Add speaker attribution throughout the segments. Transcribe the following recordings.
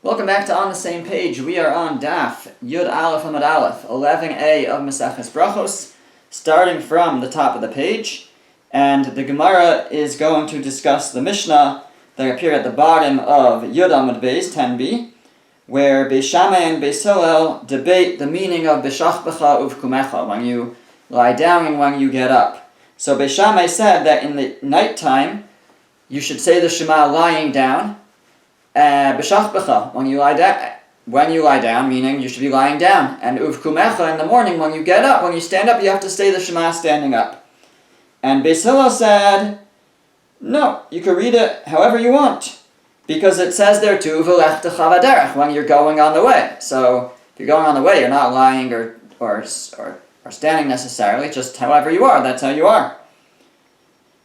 Speaker 1: Welcome back to On the Same Page. We are on Daf Yud Aleph Amud Aleph, 11a of Maseches Brachos, starting from the top of the page. And the Gemara is going to discuss the Mishnah that appear at the bottom of Yud Amud Beis, 10b, where Beis Shammai and Beis Hillel debate the meaning of B'shachbecha uvkumecha, when you lie down and when you get up. So Beis Shammai said that in the nighttime, you should say the Shema lying down. B'shachbecha, when you lie down, meaning you should be lying down. And uvkumecha, in the morning, when you get up, when you stand up, you have to say the Shema standing up. And Beis Hillel said, no, you can read it however you want, because it says there too, v'lechtecha v'derech, when you're going on the way. So if you're going on the way, you're not lying or standing necessarily, just however you are, that's how you are.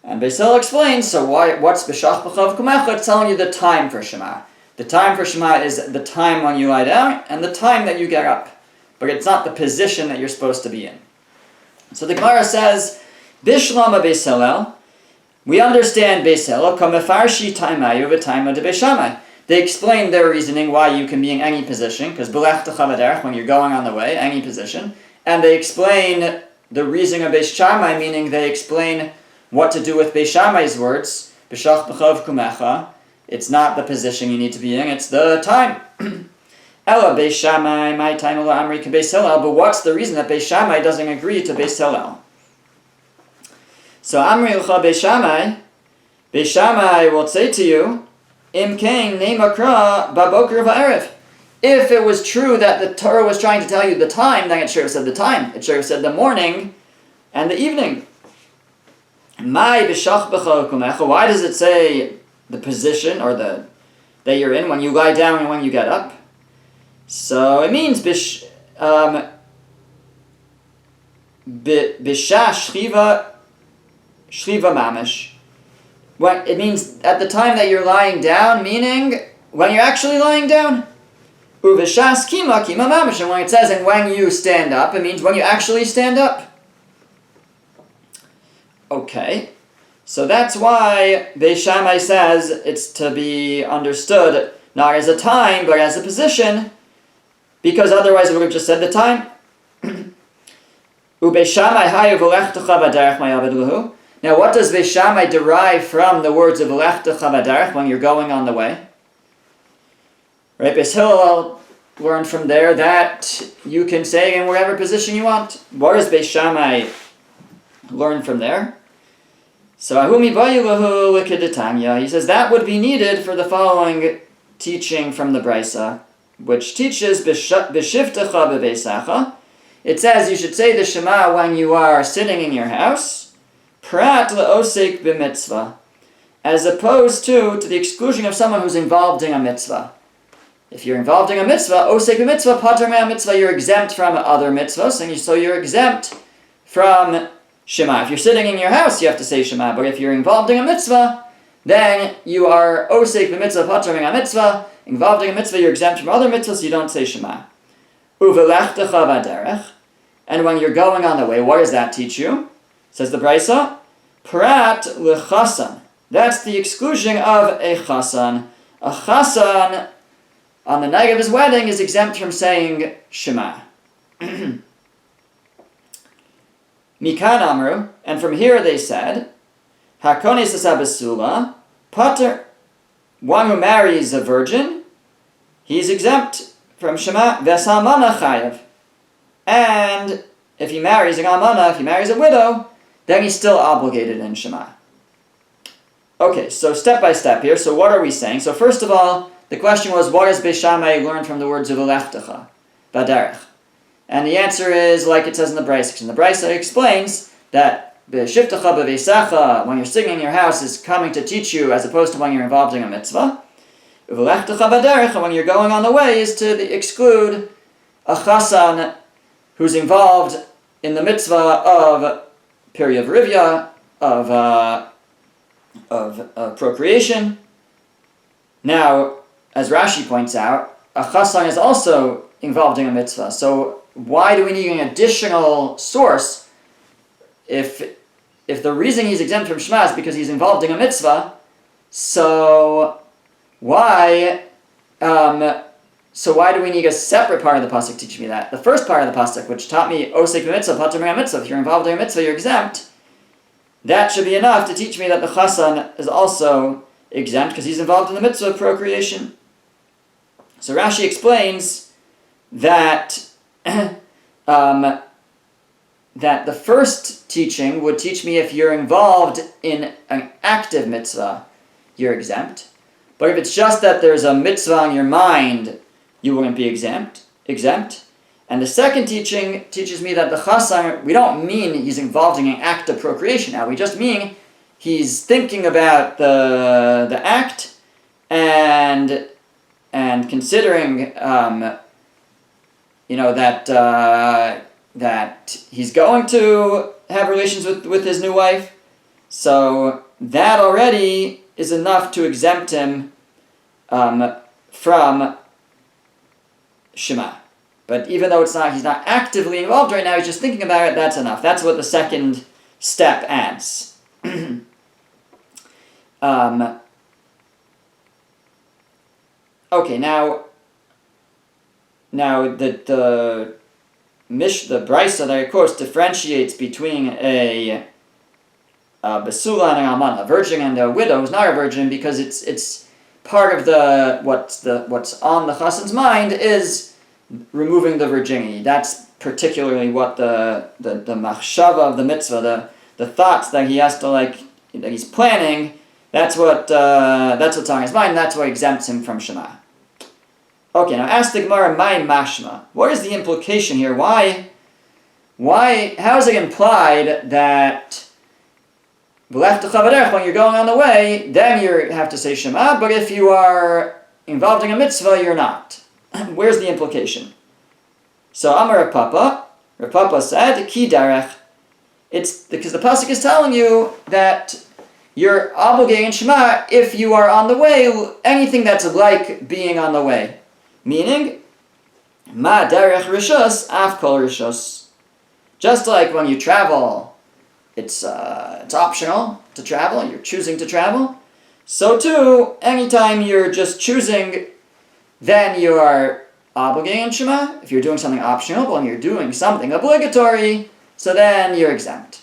Speaker 1: And Beis Hillel explains, so what's b'shachbecha v'kumecha? It's telling you the time for Shema. The time for Shema is the time when you lie down and the time that you get up. But it's not the position that you're supposed to be in. So the Gemara says, Bishlama Beis Hillel, we understand Beis Hillel, kamefarshi taimayu v'taima de Beis Shammai. They explain their reasoning why you can be in any position, because b'lechtecha v'derech, when you're going on the way, any position. And they explain the reasoning of Beis Shammai, meaning they explain what to do with Beis Shammai's words, b'shachbecha v'kumecha. It's not the position you need to be in, it's the time. Ela Beis Shammai, my time ela amri ke Beis Hillel. But what's the reason that Beis Shammai doesn't agree to Beis Hillel? So amri l'cha Beis Shammai will say to you, im kain neimakra baboker va'erev. If it was true that the Torah was trying to tell you the time, then it should have said the time. It should have said the morning and the evening. My b'shachbecha v'kumecha. Why does it say the position or that you're in when you lie down and when you get up? So it means bisha shchiva mamish. What it means at the time that you're lying down, meaning when you're actually lying down. Uvishas kima mamish. And when it says and when you stand up, it means when you actually stand up. Okay, so that's why Beis Shammai says it's to be understood not as a time, but as a position, because otherwise it would have just said the time. Beis Shammai hayu v'lechtecha v'derech ma'yaved lahu. Now, what does Beis Shammai derive from the words of v'lechtecha v'derech when you're going on the way? Right, Beis Hillel learned from there that you can say in whatever position you want. What does Beis Shammai learn from there? So Ahumi Bayilahu Likiditanya, he says that would be needed for the following teaching from the Brisa, which teaches B'shivtecha b'veisacha. It says you should say the Shema when you are sitting in your house, Prat le'osek b'mitzvah, as opposed to the exclusion of someone who's involved in a mitzvah. If you're involved in a mitzvah, osek b'mitzvah, pater me'ah mitzvah, you're exempt from other mitzvahs, and so you're exempt from Shema. If you're sitting in your house, you have to say Shema. But if you're involved in a mitzvah, then you are osek b'mitzvah pater me'ah mitzvah. Involved in a mitzvah, you're exempt from other mitzvahs, so you don't say Shema. Uvelechtecha v'derech. And when you're going on the way, what does that teach you? Says the Brisa, Prat lechasan. That's the exclusion of a chasan. A chasan, on the night of his wedding, is exempt from saying Shema. Mikan Amru, and from here they said, Hakonis asabasula, pater, one who marries a virgin, he's exempt from Shema, vesalmana chayav. And if he marries an almana, if he marries a widow, then he's still obligated in Shema. Okay, so step by step here, so what are we saying? So first of all, the question was, what does Beis Shammai learn from the words of v'lechtecha v'derech? And the answer is, like it says in the Brachos. And the Brachos explains that b'shivtecha b'veisacha, when you're sitting in your house, is coming to teach you as opposed to when you're involved in a mitzvah. V'lechtecha v'derech, when you're going on the way, is to exclude a chasan who's involved in the mitzvah of period of rivya, of procreation. Now, as Rashi points out, a chasan is also involved in a mitzvah. So why do we need an additional source if the reason he's exempt from Shema is because he's involved in a mitzvah? So why So why do we need a separate part of the pasuk to teach me that? The first part of the pasuk, which taught me osek b'mitzvah, patur mitzvah, if you're involved in a mitzvah, you're exempt. That should be enough to teach me that the chassan is also exempt because he's involved in the mitzvah of procreation. So Rashi explains that that the first teaching would teach me if you're involved in an active mitzvah, you're exempt. But if it's just that there's a mitzvah on your mind, you wouldn't be exempt. And the second teaching teaches me that the chassan, we don't mean he's involved in an act of procreation now. We just mean he's thinking about the act and considering that he's going to have relations with his new wife. So that already is enough to exempt him from Shema. But even though he's not actively involved right now, he's just thinking about it, that's enough. That's what the second step adds. Okay, now the Brisa that I quote differentiates between a Basula and a Almana, a virgin and a widow who's not a virgin, because it's part of what's on the chassan's mind is removing the virginity. That's particularly what the machshava of the mitzvah, the thoughts that he has to that he's planning. That's what's on his mind. That's what exempts him from Shema. Okay, now ask the Gemara, my mashma. What is the implication here? How is it implied that when you're going on the way, then you have to say Shema, but if you are involved in a mitzvah, you're not? Where's the implication? So Amar Rav Papa said, Ki darech. It's because the pasuk is telling you that you're obligating Shema if you are on the way, anything that's like being on the way. Meaning, Ma derech rishus, af kol rishus. Just like when you travel, it's optional to travel, you're choosing to travel. So too, anytime you're just choosing, then you are obligating Shema. If you're doing something optional, but when you're doing something obligatory, so then you're exempt.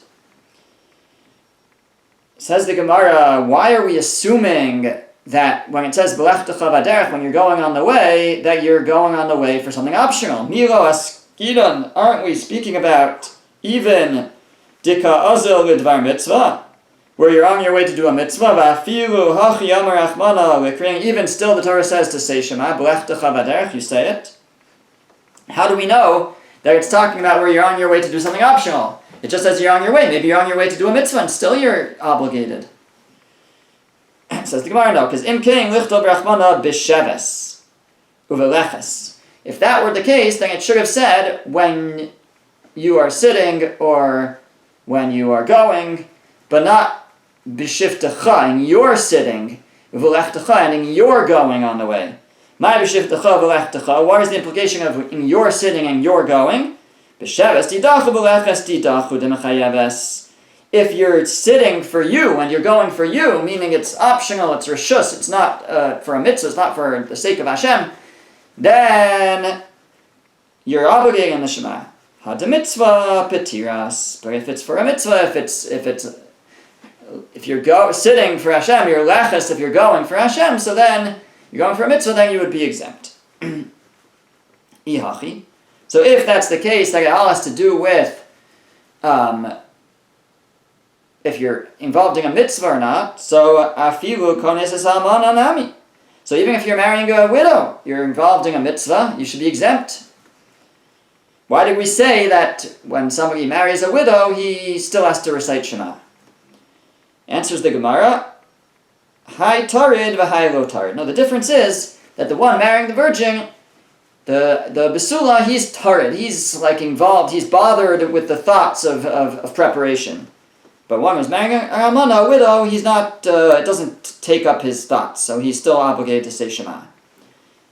Speaker 1: Says the Gemara, why are we assuming that when it says B'lechtecha v'derech, when you're going on the way, that you're going on the way for something optional? Milo askidan, aren't we speaking about even dika azel lidvar mitzvah, where you're on your way to do a mitzvah, v'afilu hachi amar achmana l'kring, even still the Torah says to say Shema, B'lechtecha v'derech, you say it. How do we know that it's talking about where you're on your way to do something optional? It just says you're on your way. Maybe you're on your way to do a mitzvah and still you're obligated. Says the Gemara, no, because im king lichto brachmana b'sheves uveleches. If that were the case, then it should have said when you are sitting or when you are going, but not b'shiftecha, and you're sitting, uvelechecha, and in you're going on the way. My b'shiftecha uvelechecha, what is the implication of in you're sitting and you're going? B'sheves tidachu b'leches tidachu d'mechayeves. If you're sitting for you and you're going for you, meaning it's optional, it's rishus, it's not for a mitzvah, it's not for the sake of Hashem, then you're obligating the Shema. Had mitzvah petiras. But if it's for a mitzvah, if you're sitting for Hashem, you're leches. If you're going for Hashem, so then you're going for a mitzvah, then you would be exempt. Ihachi. So if that's the case, that it all has to do with if you're involved in a mitzvah or not. So afilu kones almana nami. So even if you're marrying a widow, you're involved in a mitzvah, you should be exempt. Why did we say that when somebody marries a widow, he still has to recite Shema? Answers the Gemara, Hai tarid v'hai lo tarid. No, the difference is that the one marrying the virgin, the Basula, he's tarid. He's involved, he's bothered with the thoughts of preparation. But one who's marrying a almana, a widow, he's not, it doesn't take up his thoughts, so he's still obligated to say Shema.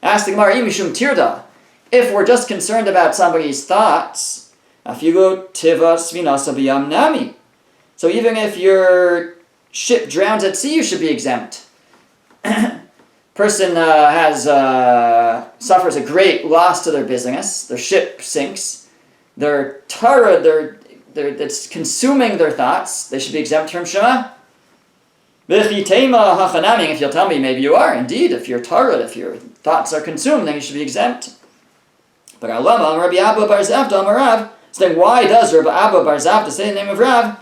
Speaker 1: Ask the Gemara, imishum tirda. If we're just concerned about somebody's thoughts, afilu tiva svinasa b'yam nami. So even if your ship drowns at sea, you should be exempt. Person has suffers a great loss to their business, their ship sinks, their Torah, it's consuming their thoughts, they should be exempt from Shema. If you'll tell me, maybe you are, indeed, if you're Torah, if your thoughts are consumed, then you should be exempt. But Rabbi Abba Bar Zavda Amar Rav, so then why does Rabbi Abba Bar Zavda say the name of Rav?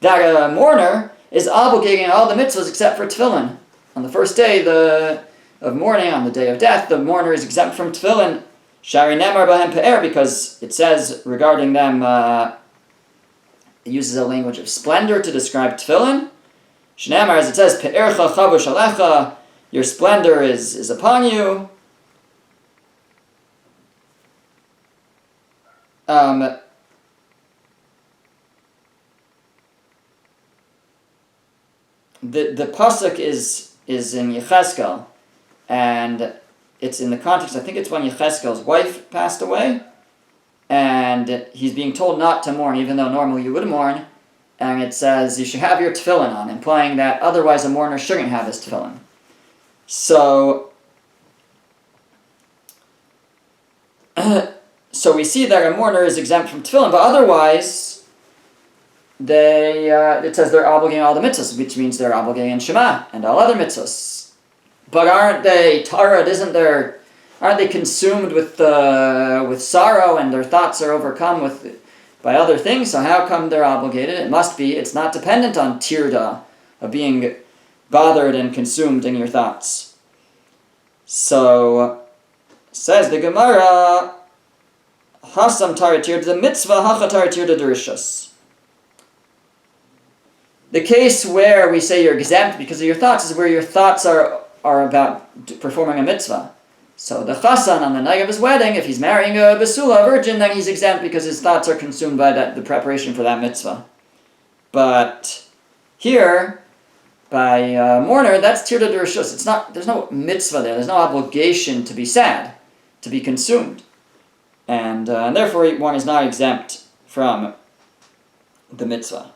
Speaker 1: That a mourner is obligating all the mitzvahs except for tefillin. On the first day of mourning, on the day of death, the mourner is exempt from tefillin. Shari nemar bahem pe'er, because it says regarding them, it uses a language of splendor to describe tefillin. Shneimar, as it says, pe'ercha chavush alecha, your splendor is upon you. The pasuk is in Yechezkel, and it's in the context, I think it's when Yechezkel's wife passed away, and he's being told not to mourn, even though normally you would mourn, and it says you should have your tefillin on, implying that otherwise a mourner shouldn't have his tefillin. So we see that a mourner is exempt from tefillin, but otherwise it says they're obligating all the mitzvahs, which means they're obligating Shema and all other mitzvahs. But aren't they Torah? Aren't they consumed with sorrow, and their thoughts are overcome by other things? So how come they're obligated? It must be. It's not dependent on tirda, of being bothered and consumed in your thoughts. So says the Gemara, Hasam Tara tirda the mitzvah hacha Tara tirda derishos. The case where we say you're exempt because of your thoughts is where your thoughts are about performing a mitzvah. So the chassan on the night of his wedding, if he's marrying a basula, a virgin, then he's exempt because his thoughts are consumed by the preparation for that mitzvah. But here, by mourner, that's tirda derishos. There's no mitzvah there. There's no obligation to be sad, to be consumed, and therefore one is not exempt from the mitzvah.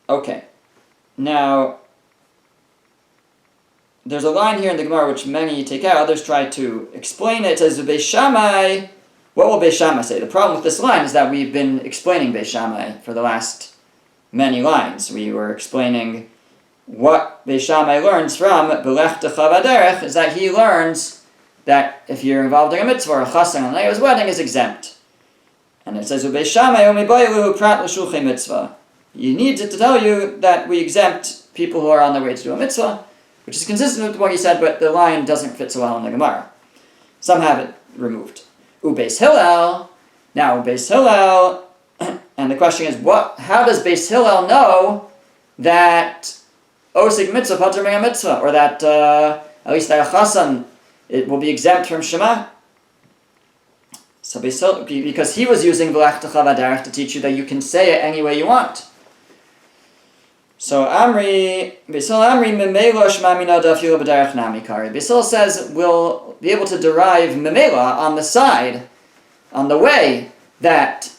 Speaker 1: Okay, now there's a line here in the Gemara which many take out, others try to explain it. It says, Beis Shammai, what will Beis Shammai say? The problem with this line is that we've been explaining Beis Shammai for the last many lines. We were explaining what Beis Shammai learns from Belechtacha V'derech, is that he learns that if you're involved in a mitzvah or a chassan on the night of his wedding is exempt. And it says, Beis Shammai omibayelu prat l'shulchay mitzvah. He needs it to tell you that we exempt people who are on their way to do a mitzvah, which is consistent with what he said, but the line doesn't fit so well in the Gemara. Some have it removed. Beis Hillel. Now, Beis Hillel, and the question is, how does Beis Hillel know that osig mitzvah patur min mitzvah, or that at least that a chassan it will be exempt from Shema? So Beis Hillel, because he was using V'lechtacha V'derech to teach you that you can say it any way you want. So Beis Hillel Amri Memela Shema Mina Dafila B'derech Nami Kari. Beis Hillel says we'll be able to derive Memela on the side, on the way that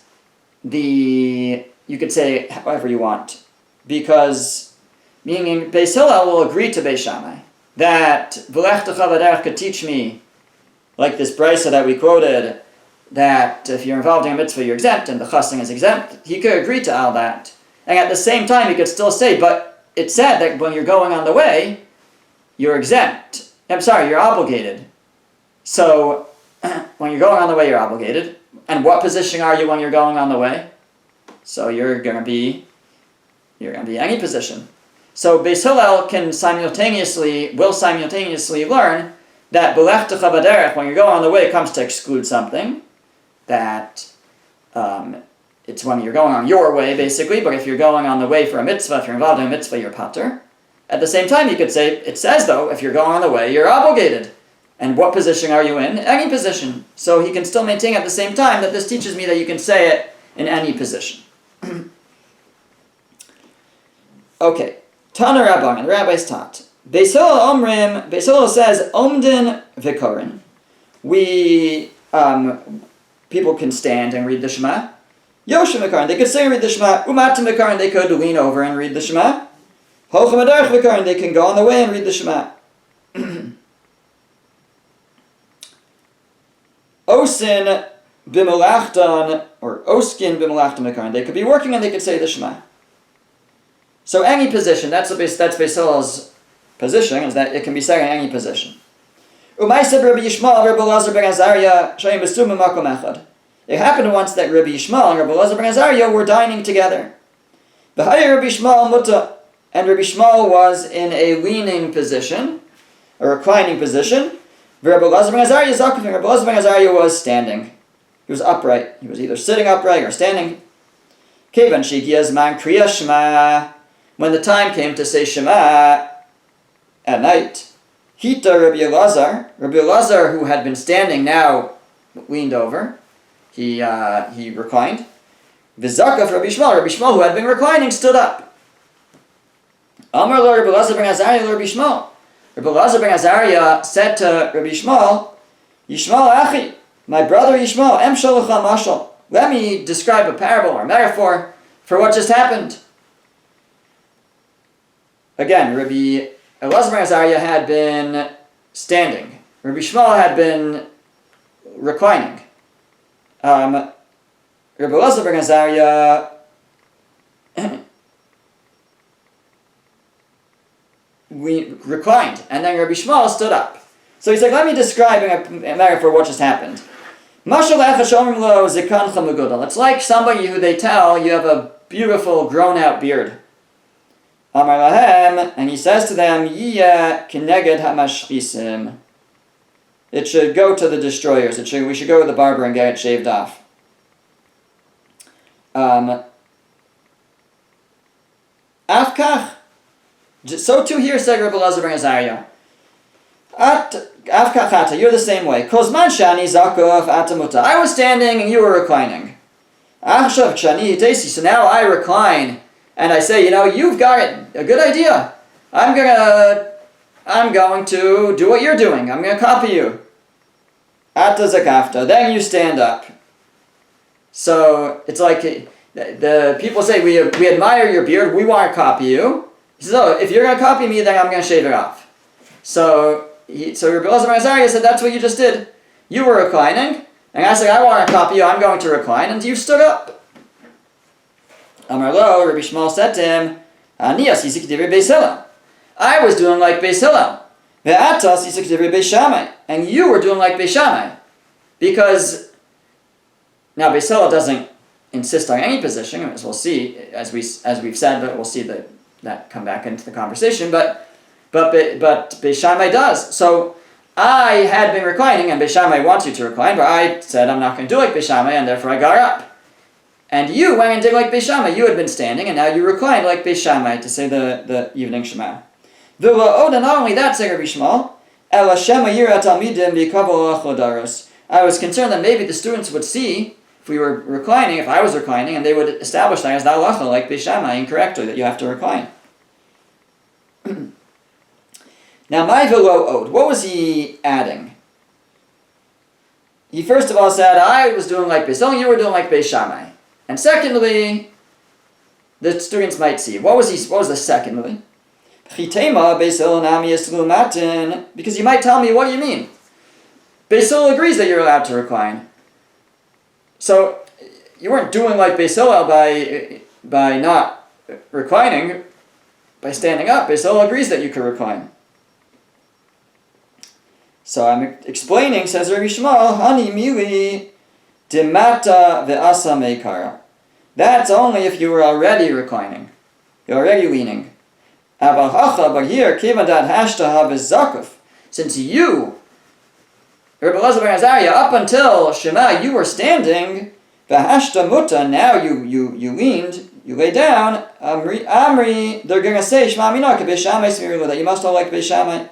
Speaker 1: you could say however you want, because meaning Beis Hillel will agree to Beis Shammai that V'lechtacha V'derech could teach me, like this brisa that we quoted, that if you're involved in a mitzvah you're exempt and the chassan is exempt. He could agree to all that. And at the same time, he could still say, but it said that when you're going on the way, you're exempt. You're obligated. So, when you're going on the way, you're obligated. And what position are you when you're going on the way? So you're going to be any position. So Beis Hillel will simultaneously learn that Belechtacha V'derech, when you're going on the way, comes to exclude something. That it's when you're going on your way, basically, but if you're going on the way for a mitzvah, if you're involved in a mitzvah, you're patur. At the same time, you could say, it says, though, if you're going on the way, you're obligated. And what position are you in? Any position. So he can still maintain at the same time that this teaches me that you can say it in any position. Okay. Tana Rabban, the rabbis taught. Beis Hillel says, Omdin V'korin. People can stand and read the Shema. Yoshim Mekarin, they could say and read the Shema. Umatim Mekarin, they could lean over and read the Shema. Hochem Adarch Mekarin, they can go on the way and read the Shema. Osin Bimelachtan, or Oskin Bimelachtan Mekarin, they could be working and they could say the Shema. So any position, that's Beis Hillel's position, is that it can be said in any position. Umaiseb Rabbi Yishmael, Rabbi Elazar ben Azariah, Shayim Besum Makom Echad. It happened once that Rabbi Yishmael and Rabbi Elazar ben Azariah were dining together. V'haya Rabbi Yishmael Mutta, and Rabbi Yishmael was in a leaning position, a reclining position. Rabbi Elazar ben Azariah Zakuf, and Rabbi Elazar ben Azariah was standing. He was upright. He was either sitting upright or standing. Kevan Shikiyaz Man Kriya Shema. When the time came to say Shema at night, Hita Rabbi Elazar, who had been standing, now leaned over. He reclined. V'zakaf Rabbi Yishmael, who had been reclining, stood up. Amar lo Rabbi Elazar ben Azariah lo Rabbi Yishmael. Rabbi Elazar ben Azariah said to Rabbi Yishmael, Yishmael Achi, my brother Yishmael, Em Shalacha Mashal. Let me describe a parable or metaphor for what just happened. Again, Rabbi Elazar ben Azariah had been standing. Rabbi Yishmael had been reclining. Rabbi Elazar ben Azariah reclined, and then Rabbi Yishmael stood up. So he's like, let me describe a metaphor what just happened. It's like somebody who they tell, you have a beautiful grown-out beard. Amar lahem, and he says to them, Yiyah kineged hamashchisim. It should go to the destroyers. We should go to the barber and get it shaved off. Afkach. So too here said Rabbi Elazar ben Azariah. Afkachata, you're the same way. Kozman shani zakov atamuta. I was standing and you were reclining. Achshav shani itesi. So now I recline and I say, you've got it. A good idea. I'm going to do what you're doing. I'm going to copy you. Ata zakafta. Then you stand up. So it's like the people say, we admire your beard. We want to copy you. He says, if you're going to copy me, then I'm going to shave it off. So Rabbi Elazar ben Azariah said, that's what you just did. You were reclining, and I said, I want to copy you, I'm going to recline, and you stood up. Amar lo, Rabbi Yishmael said to him, Aniyas yisik divrei Beis Hillel. I was doing like Beis Hillel. Ve'atas yisik divrei Beis Shammai. And you were doing like Beis Shammai. Because, now Beis Hillel doesn't insist on any position, as we'll see, as we've said, but we'll see that come back into the conversation, but Beis Shammai does. So I had been reclining, and Beis Shammai wants you to recline, but I said I'm not going to do like Beis Shammai, and therefore I got up. And you went and did like Beis Shammai. You had been standing, and now you reclined like Beis Shammai to say the evening Shema. V'la'od, and not only that, said Rabbi Yishmael, Ela Shema Yirat Talmidim B'Kavol Chodaros. I was concerned that maybe the students would see if we were reclining, if I was reclining, and they would establish that as the halacha like Beis Shammai incorrectly, that you have to recline. Now, my velo od, what was he adding? He first of all said, I was doing like Beis Hillel, you were doing like Beis Shammai. And secondly, the students might see. What was the secondly? Because you might tell me, what do you mean? Beis Hillel agrees that you're allowed to recline. So, you weren't doing like Beis Hillel by not reclining, by standing up. Beis Hillel agrees that you could recline. So I'm explaining, says Rabbi Yishmael, Hani mili demata ve'asa meikara. That's only if you were already reclining. You're already leaning. Avachacha, but here, kivadat hashtaha v'zakuf. Since you, Rabbi Elazar ben Azariah, up until Shema, you were standing, v'hashta muta, now you leaned, you lay down, Amri, they're going to say, Shema minah Beis Shammai smiru, that you must all like Beis Shammai.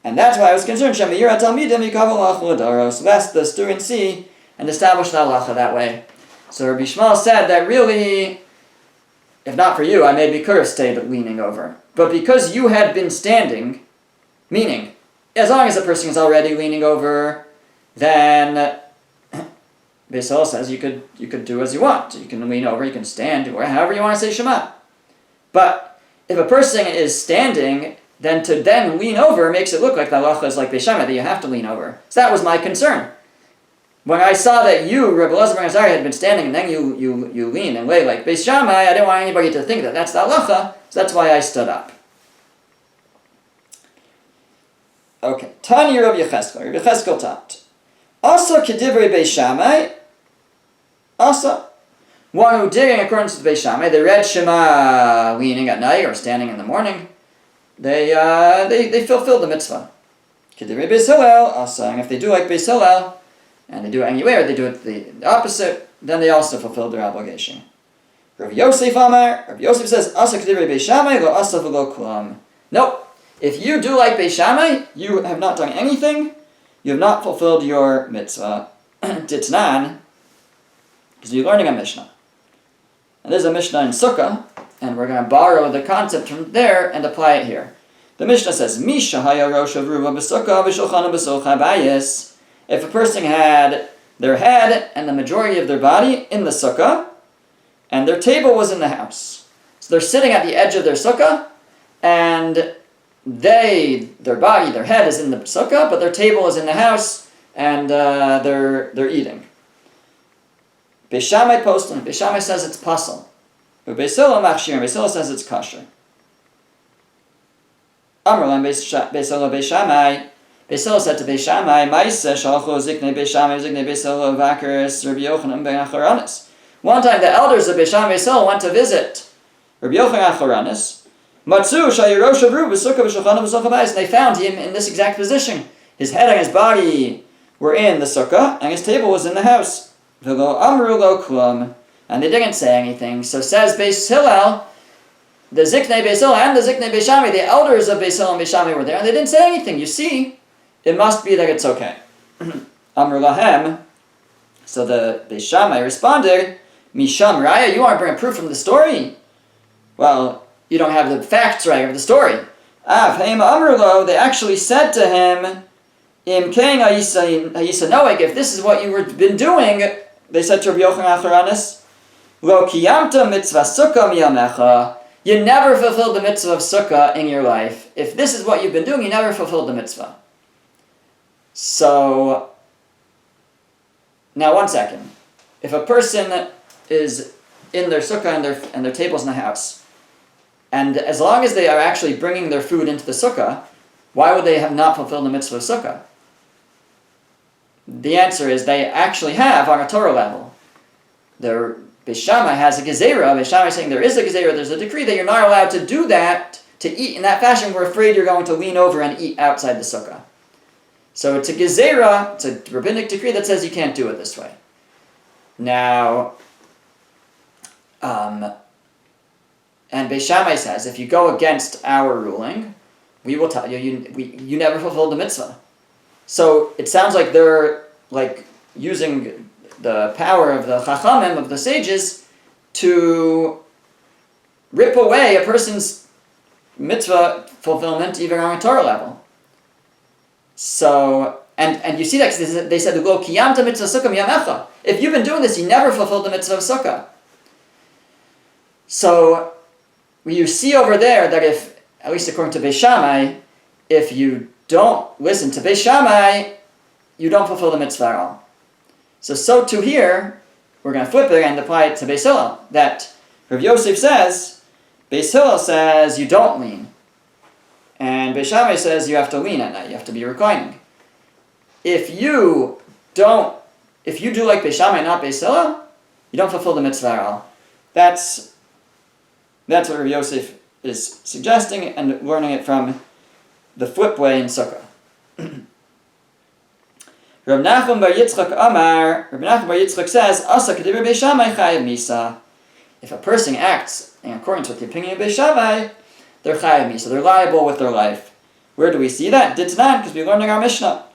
Speaker 1: And that's why I was concerned, Shema Yirat Talmidim Yikavol Lach L'Daros, lest the students see and establish the halacha that way. So Rabbi Yishmael said that really, if not for you, I maybe could have stayed leaning over. But because you had been standing, meaning, as long as a person is already leaning over, then Beis Hillel says you could do as you want. You can lean over, you can stand, or however you want to say Shema. But if a person is standing, then to then lean over makes it look like the halacha is like Beis Shammai, that you have to lean over. So that was my concern. When I saw that you, Rabbi Elazar ben Azariah, had been standing and then you lean and lay like Beis Shammai, I didn't want anybody to think that that's the halacha, so that's why I stood up. Okay, Tani Rabbi Yecheskel taught. Asa kedivrei Beis Shammai, Asa. One who did in accordance with Beis Shammai, they read Shema leaning at night or standing in the morning, they fulfilled the mitzvah. Kedivrei Beis Hillel, Asa, and if they do like Beis Hillel, and they do it anyway, or they do it the opposite, then they also fulfilled their obligation. Rabbi Yosef Amar, Rabbi Yosef says, Asa kedivrei Beis Shammai, lo asa v'lo kulam. Nope. If you do like Beis Shammai, you have not done anything, you have not fulfilled your mitzvah. Ditnan, because you're learning a Mishnah. And there's a Mishnah in Sukkah, and we're going to borrow the concept from there and apply it here. The Mishnah says, Misha haya rosh of ruva b'sukkah v'shulchana b'sulcha bayis. If a person had their head and the majority of their body in the sukkah, and their table was in the house. So they're sitting at the edge of their sukkah, and their head is in the sukkah, but their table is in the house, and they're eating. Beis Shammai postin. Beis Shammai says it's pasul. But Beis Hillel machshir. Beis Hillel says it's kosher. Amar lam Beis Hillel Beis Shammai. Beis Hillel said to Beis Shammai, Ma'aseh shalchu ziknei Beis Shammai ziknei Beis Hillel v'akaris Rabbi Yochanan ben Acharanis. One time the elders of Beis Shammai Beis Hillel went to visit Rabbi Yochanan Acharanis. Matzu shayirosh avru b'sukkah v'shulchana b'sulcha bayis. And they found him in this exact position. His head and his body were in the sukkah, and his table was in the house. V'lo amru lo klum. And they didn't say anything. So says Beis Hillel, the Ziknei Beis Hillel and the Ziknei Beis Shammai, the elders of Beis Hillel and Beis Shammai were there, and they didn't say anything. You see, it must be that it's okay. Amr lahem. So the Beis Shammai responded, Misham Raya, you want to bring a proof from the story? Well, you don't have the facts right of the story. They actually said to him, Im Keng Ayisa Noeg, if this is what you've been doing, they said to Rabbi Yochanan Acharanis, Lo kiyamta mitzvah sukkah miyamecha. You never fulfilled the mitzvah of sukkah in your life. If this is what you've been doing, you never fulfilled the mitzvah. So, now 1 second. If a person is in their sukkah and their table's in the house, and as long as they are actually bringing their food into the sukkah, why would they have not fulfilled the mitzvah of sukkah? The answer is they actually have on a Torah level. Their Beis Shammai has a gezerah. Beis Shammai is saying there is a gezerah, there's a decree that you're not allowed to do that, to eat in that fashion. We're afraid you're going to lean over and eat outside the sukkah. So it's a gezerah, it's a rabbinic decree that says you can't do it this way. Now, and Beis Shammai says, if you go against our ruling, we will tell you, you never fulfilled the mitzvah. So it sounds like they're like using the power of the chachamim, of the sages, to rip away a person's mitzvah fulfillment even on a Torah level. So, and you see that because they said, "Lo kiyamta mitzvah sukkah miyamecha." If you've been doing this, you never fulfilled the mitzvah of sukkah. So, you see over there that if, at least according to Beis Shammai, if you don't listen to Beis Shammai, you don't fulfill the mitzvah at all. So too here, we're going to flip it and apply it to Beis Hillel. That Rav Yosef says, Beis Hillel says you don't lean. And Beis Shammai says you have to lean at night, you have to be reclining. If you do like Beis Shammai, not Beis Hillel, you don't fulfill the mitzvah at all. That's what Rav Yosef is suggesting and learning it from the flip way in Sukkah. Rav Nachman bar Yitzchak Amar, Rav Nachman bar Yitzchak says, Asa k'divrei Beis Shammai chayav misa. If a person acts in accordance with the opinion of Beis Shammai, they're chayav misa, they're liable with their life. Where do we see that? Ditnan, because we're learning our Mishnah.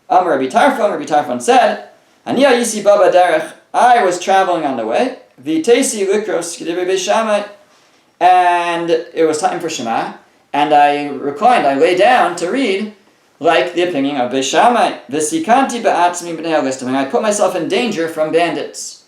Speaker 1: Amar Rabbi Tarfon said, Ani ayisi baba derech, I was traveling on the way, v'tesi likros k'divrei Beis Shammai, and it was time for Shema, and I reclined, I lay down to read like the opinion of Beis Shammai. V'sikanti ba'atzmi b'nei halistim, and I put myself in danger from bandits.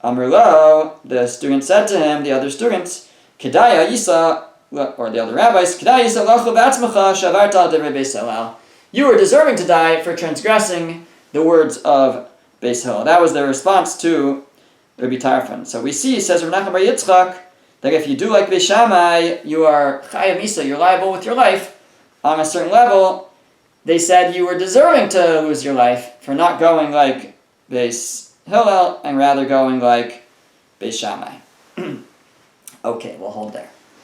Speaker 1: Amr lo, the student said to him, the other students, Kedaya Yisa, or the other rabbis, Kedaya Yisa lachu b'atzmacha shavarta al divrei Beis Hillel. You are deserving to die for transgressing the words of Beis Hillel. That was their response to Rabbi Tarfon. So we see, says Rav Nachman bar Yitzchak, that if you do like Beis Shammai, you are chayei misa, you're liable with your life. On a certain level, they said you were deserving to lose your life for not going like Beis Hillel and rather going like Beis Shammai. Okay, we'll hold there.